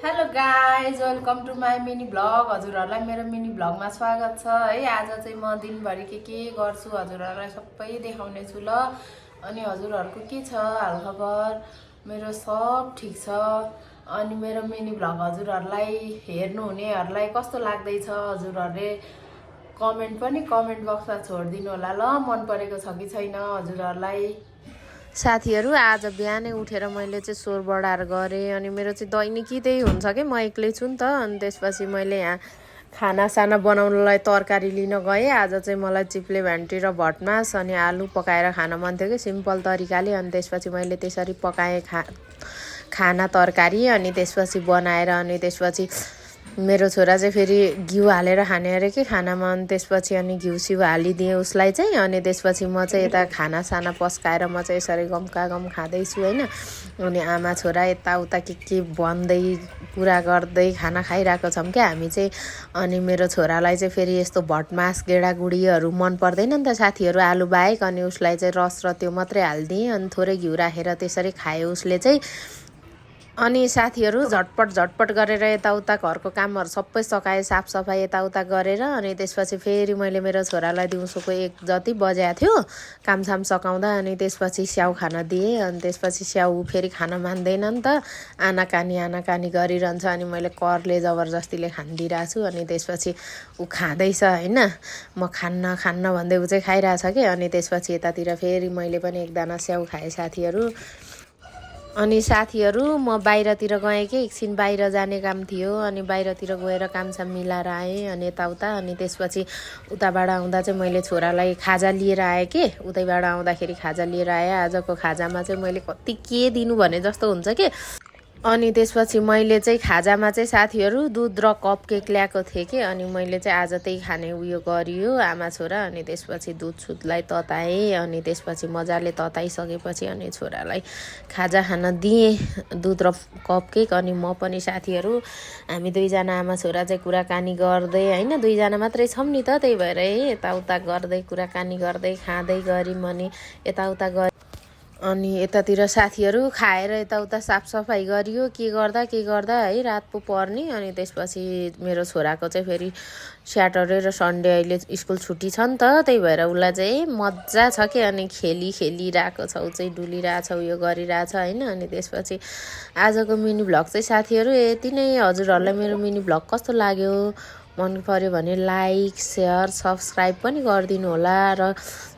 Hello guys, welcome to my mini vlog. हजुरहरूलाई मेरो mini भ्लगमा स्वागत छ है। आज चाहिँ म दिनभरि के गर्छु हजुरहरूलाई सबै देखाउने छु ल। अनि हजुरहरूको के छ हालखबर? मेरो सब ठिक छ। अनि मेरो मिनी भ्लग हजुरहरूलाई हेर्नुहुनेहरूलाई कस्तो लाग्दैछ हजुरहरूले कमेन्ट बक्समा छोडिदिनु होला ल। मन परेको छ कि छैन हजुरहरूलाई। साथीहरू, आज बिहानै उठेर मैले चाहिँ स्वर बढाएर गरेँ। अनि मेरो चाहिँ दैनिकी त्यही हुन्छ कि म एक्लै छु नि त। अनि त्यसपछि मैले यहाँ खानासाना बनाउनलाई तरकारी लिन गएँ। आज चाहिँ मलाई चिप्ले भेन्डी र भटमास अनि आलु पकाएर खान मन थियो कि सिम्पल तरिकाले। अनि त्यसपछि मैले त्यसरी पकाएँ खाना तरकारी। अनि त्यसपछि बनाएर अनि त्यसपछि मेरो छोरा चाहिँ फेरि घिउ हालेर खाने अरे कि खानामा। अनि त्यसपछि अनि घिउ सिउ हालिदिएँ उसलाई चाहिँ। अनि त्यसपछि म चाहिँ यता खानासाना पस्काएर म चाहिँ यसरी गम खाँदैछु होइन। अनि आमा छोरा यताउता के भन्दै कुरा गर्दै खाना खाइरहेको छौँ क्या हामी चाहिँ। अनि मेरो छोरालाई चाहिँ फेरि यस्तो भटमास गेडागुडीहरू मन पर्दैन नि त साथीहरू, आलु बाहेक। अनि उसलाई चाहिँ रस र त्यो मात्रै हालिदिएँ। अनि थोरै घिउ राखेर त्यसरी खायो उसले चाहिँ। अनि साथीहरू, झटपट गरेर यताउता घरको कामहरू सबै सकाएँ, साफसफाइ यताउता गरेर। अनि त्यसपछि फेरि मैले मेरो छोरालाई दिउँसोको 1 जति बजाएको थियो कामसाम सकाउँदा। अनि त्यसपछि स्याउ खान दिएँ। अनि त्यसपछि स्याउ फेरि खान मान्दैन नि त, आनाकानी गरिरहन्छ। अनि मैले करले जबरजस्तीले खानिदिइरहेको छु। अनि त्यसपछि ऊ खाँदैछ होइन, म खान्न भन्दै ऊ चाहिँ खाइरहेछ कि। अनि त्यसपछि यतातिर फेरि मैले पनि 1 दाना स्याउ खाएँ साथीहरू। अनि साथीहरू, म बाहिरतिर गएँ कि एकछिन बाहिर जाने काम थियो। अनि बाहिरतिर गएर कामसाम मिलाएर आएँ अनि यताउता। अनि त्यसपछि उताबाट आउँदा चाहिँ मैले छोरालाई खाजा लिएर आएँ कि। उतैबाट आउँदाखेरि खाजा लिएर आएँ। आजको खाजामा चाहिँ मैले कति के दिनु भने जस्तो हुन्छ कि। अनि त्यसपछि मैले चाहिँ खाजामा चाहिँ साथीहरू दुध र कपकेक ल्याएको थिएँ कि। अनि मैले चाहिँ आज त्यही खाने उयो गरियो आमा छोरा। अनि त्यसपछि दुधसुधलाई तताएँ। अनि त्यसपछि मजाले तताइसकेपछि अनि छोरालाई खाजा खान दिएँ, दुध र कपकेक। अनि म पनि साथीहरू हामी 2 जना आमा छोरा चाहिँ कुराकानी गर्दै होइन, 2 जना मात्रै छौँ नि त, त्यही भएर यताउता गर्दै कुराकानी गर्दै खाँदै गऱ्यौँ। अनि यताउता अनि यतातिर साथीहरू खाएर यताउता साफसफाइ गरियो के गर्दा है रात पो पर्ने। अनि त्यसपछि मेरो छोराको चाहिँ फेरि स्याटरडे र सन्डे अहिले स्कुल छुट्टी छ नि त, त्यही भएर उसलाई चाहिँ मजा छ कि। अनि खेलिरहेको छ ऊ चाहिँ, डुलिरहेछ उयो गरिरहेछ होइन। अनि त्यसपछि आजको मिनी भ्लग चाहिँ साथीहरू यति नै। हजुरहरूलाई मेरो मिनी भ्लग कस्तो लाग्यो मन पर्यो भने लाइक सेयर सब्सक्राइब पनि गरिदिनु होला। र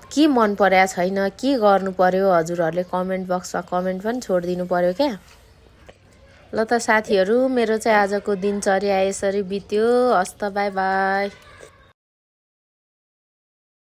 के मन परेको छैन, के गर्नु पर्यो हजुरहरूले कमेन्ट बक्समा कमेन्ट पनि छोडिदिनु पर्यो क्या। ल त साथीहरू, मेरो चाहिँ आजको दिनचर्या यसरी बित्यो। हस् त, बाई बाई।